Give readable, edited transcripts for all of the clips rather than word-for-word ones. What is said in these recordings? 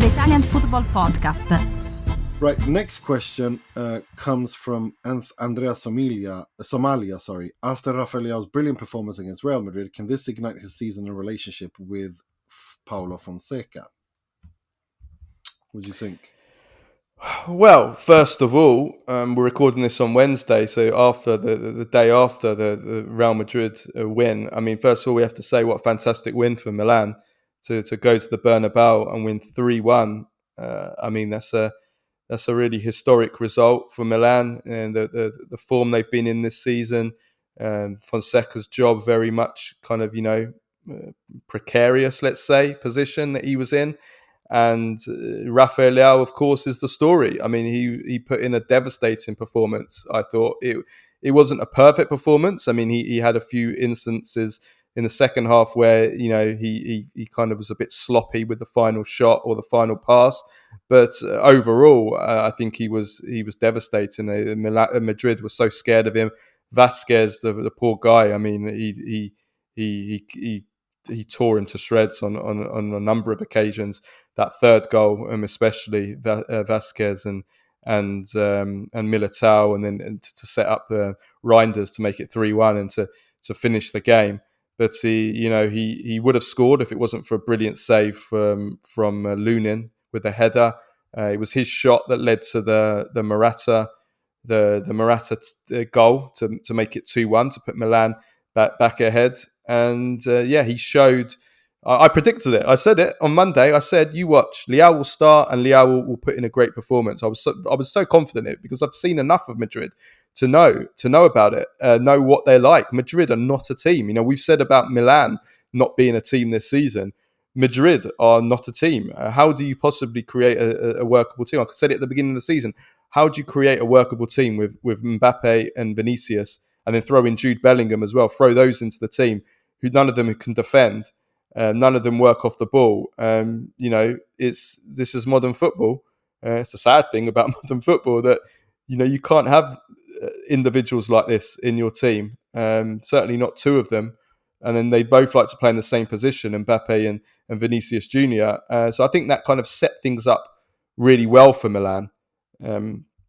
the Italian Football Podcast. Right, next question comes from Andrea Somalia. After Rafael's brilliant performance against Real Madrid, can this ignite his season and relationship with Paulo Fonseca? What do you think? Well, first of all, we're recording this on Wednesday, so after the day after the Real Madrid win. I mean, first of all, we have to say what a fantastic win for Milan to go to the Bernabeu and win 3-1. I mean, that's a really historic result for Milan and the form they've been in this season. Fonseca's job very much kind of, precarious, let's say, position that he was in. And Rafael Leao, of course, is the story. I mean, he put in a devastating performance. I thought it wasn't a perfect performance. I mean, he had a few instances in the second half where, he kind of was a bit sloppy with the final shot or the final pass. But overall, I think he was devastating. Madrid was so scared of him. Vasquez, the poor guy. I mean, he tore him to shreds on a number of occasions. That third goal, especially Vasquez and Militao, and then to set up the Reinders to make it 3-1 and to finish the game. But he would have scored if it wasn't for a brilliant save from Lunin with a header. It was his shot that led to the Morata goal to make it 2-1 to put Milan back ahead. And he showed. I predicted it. I said it on Monday. I said, "You watch. Leão will start, and Leão will put in a great performance." I was so confident in it because I've seen enough of Madrid to know about it, know what they're like. Madrid are not a team. We've said about Milan not being a team this season. Madrid are not a team. How do you possibly create a workable team? I said it at the beginning of the season. How do you create a workable team with Mbappe and Vinicius, and then throw in Jude Bellingham as well? Throw those into the team, who none of them can defend. None of them work off the ball. This is modern football. It's a sad thing about modern football that you can't have individuals like this in your team. Certainly not two of them, and then they both like to play in the same position, Mbappe and Vinicius Junior. So I think that kind of set things up really well for Milan.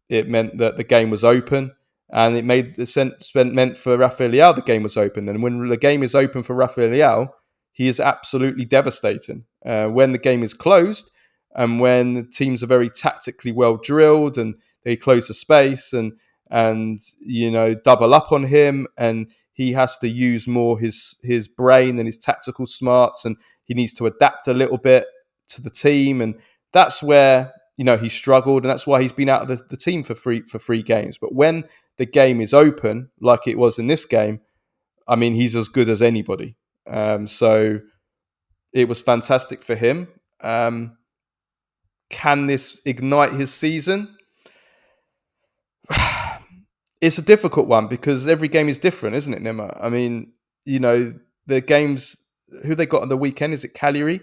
It meant that the game was open, and it meant for Rafael Leao the game was open. And when the game is open for Rafael Leao, he is absolutely devastating. When the game is closed and when teams are very tactically well drilled and they close the space and double up on him, and he has to use more his brain and his tactical smarts, and he needs to adapt a little bit to the team, and that's where he struggled, and that's why he's been out of the team for three games. But when the game is open, like it was in this game, I mean, he's as good as anybody. So it was fantastic for him. Can this ignite his season? It's a difficult one because every game is different, isn't it, Nima? I mean, the games, who they got on the weekend, is it Cagliari?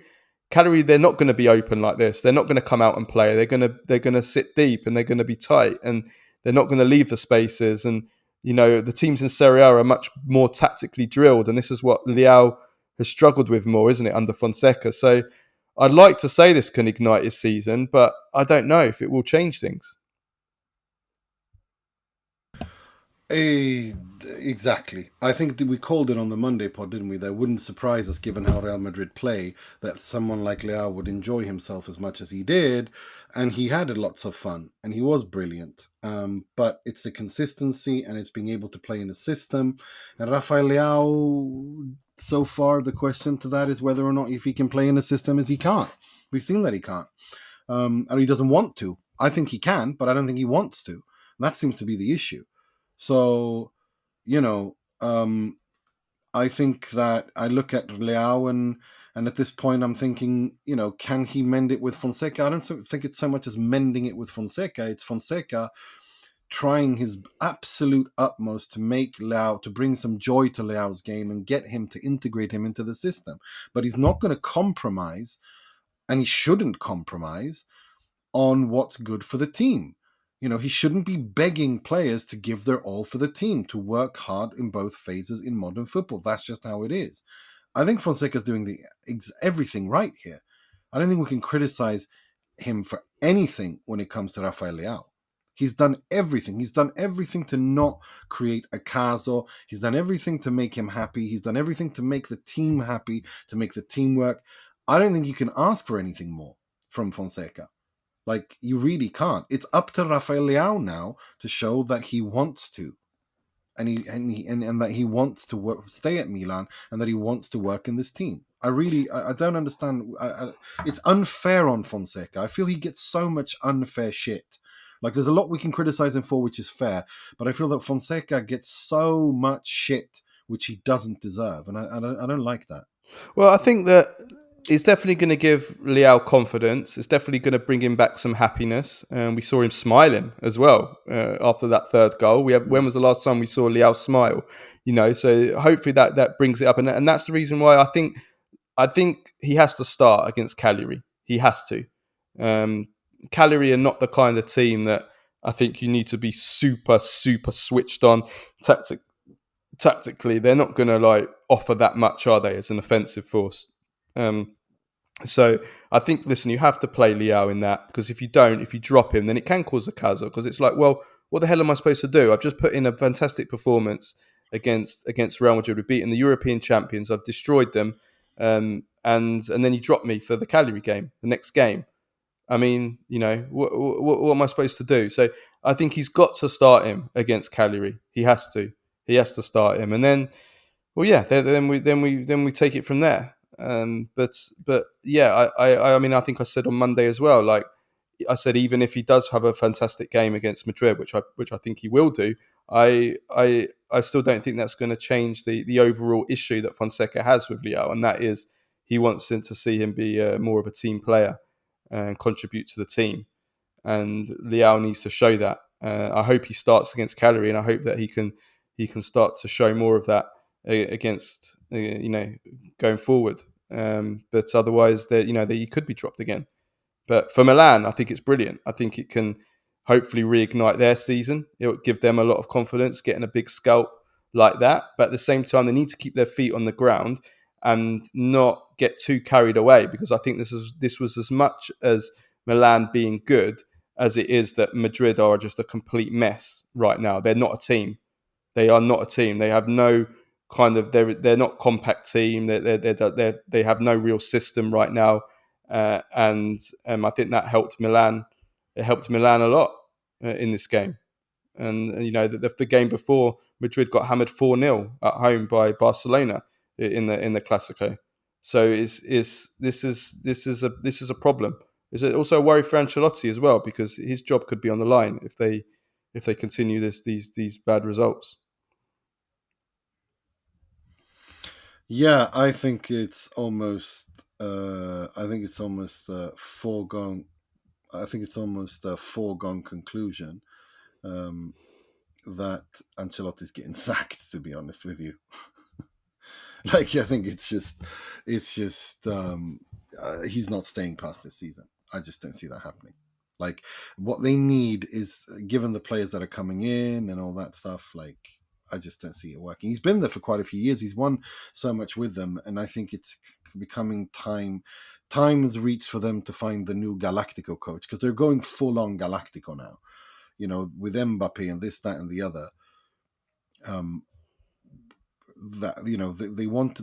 Cagliari, they're not going to be open like this. They're not going to come out and play. They're going to sit deep and they're going to be tight and they're not going to leave the spaces. And the teams in Serie A are much more tactically drilled, and this is what Leão has struggled with more, isn't it, under Fonseca? So I'd like to say this can ignite his season, but I don't know if it will change things. Exactly. I think that we called it on the Monday pod, didn't we? That wouldn't surprise us, given how Real Madrid play, that someone like Leao would enjoy himself as much as he did, and he had lots of fun, and he was brilliant. But it's the consistency, and it's being able to play in a system. And Rafael Leao, so far, the question to that is whether or not if he can play in a system as he can't. We've seen that he can't. And he doesn't want to. I think he can, but I don't think he wants to. And that seems to be the issue. So, I think that I look at Leao and at this point I'm thinking, can he mend it with Fonseca? I don't think it's so much as mending it with Fonseca. It's Fonseca trying his absolute utmost to make Leao, to bring some joy to Leao's game and get him to integrate him into the system. But he's not going to compromise, and he shouldn't compromise on what's good for the team. He shouldn't be begging players to give their all for the team, to work hard in both phases in modern football. That's just how it is. I think Fonseca's doing everything right here. I don't think we can criticize him for anything when it comes to Rafael Leão. He's done everything. He's done everything to not create a caso. He's done everything to make him happy. He's done everything to make the team happy, to make the team work. I don't think you can ask for anything more from Fonseca. Like, you really can't. It's up to Rafael Leão now to show that he wants to. And that he wants to stay at Milan, and that he wants to work in this team. I don't understand. It's unfair on Fonseca. I feel he gets so much unfair shit. Like, there's a lot we can criticize him for, which is fair, but I feel that Fonseca gets so much shit which he doesn't deserve, and I don't like that. Well, I think that it's definitely going to give Leão confidence. It's definitely going to bring him back some happiness. And we saw him smiling as well after that third goal. When was the last time we saw Leão smile? So hopefully that brings it up. And that's the reason why I think he has to start against Cagliari. He has to. Cagliari are not the kind of team that I think you need to be super, super switched on tactically. They're not going to offer that much, are they, as an offensive force? So I think, listen, you have to play Leão in that, because if you drop him, then it can cause a caso, because it's like, well, what the hell am I supposed to do? I've just put in a fantastic performance against Real Madrid. We've beaten the European champions. I've destroyed them. And then you drop me for the Cagliari game, the next game. I mean, what am I supposed to do? So I think he's got to start him against Cagliari. He has to start him. And then, well, yeah, then we take it from there. But yeah, I mean, I think I said on Monday as well, like I said, even if he does have a fantastic game against Madrid, which I think he will do, I still don't think that's going to change the overall issue that Fonseca has with Leão, and that is he wants to see him be more of a team player and contribute to the team. And Leão needs to show that. I hope he starts against Cagliari, and I hope that he can start to show more of that against going forward. But otherwise, that he could be dropped again. But for Milan, I think it's brilliant. I think it can hopefully reignite their season. It will give them a lot of confidence getting a big scalp like that. But at the same time, they need to keep their feet on the ground and not get too carried away, because I think this was as much as Milan being good as it is that Madrid are just a complete mess right now. They're not a team. They are not a team. They have no kind of they're not compact team. They have no real system right now, and I think that helped Milan. It helped Milan a lot in this game. And the game before, Madrid got hammered 4-0 at home by Barcelona in the Clásico. So this is a problem. It's also a worry for Ancelotti as well, because his job could be on the line if they continue these bad results. Yeah, I think it's almost foregone. I think it's almost a foregone conclusion that Ancelotti's getting sacked, to be honest with you. I think it's just he's not staying past this season. I just don't see that happening. Like, what they need is, given the players that are coming in and all that stuff, I just don't see it working. He's been there for quite a few years. He's won so much with them, and I think it's becoming time. Time has reached for them to find the new Galactico coach, because they're going full on Galactico now. With Mbappe and this, that, and the other.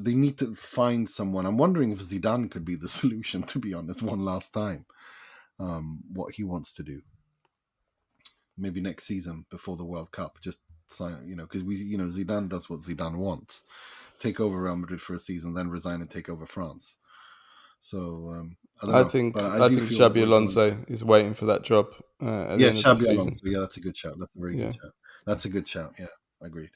They need to find someone. I'm wondering if Zidane could be the solution, to be honest, one last time. What he wants to do, maybe next season before the World Cup, just sign, because Zidane does what Zidane wants: take over Real Madrid for a season, then resign and take over France. So I think Xabi Alonso is waiting for that job. Xabi Alonso. Yeah, that's a good shout. That's a very good shout. That's a good shout. Yeah, agreed.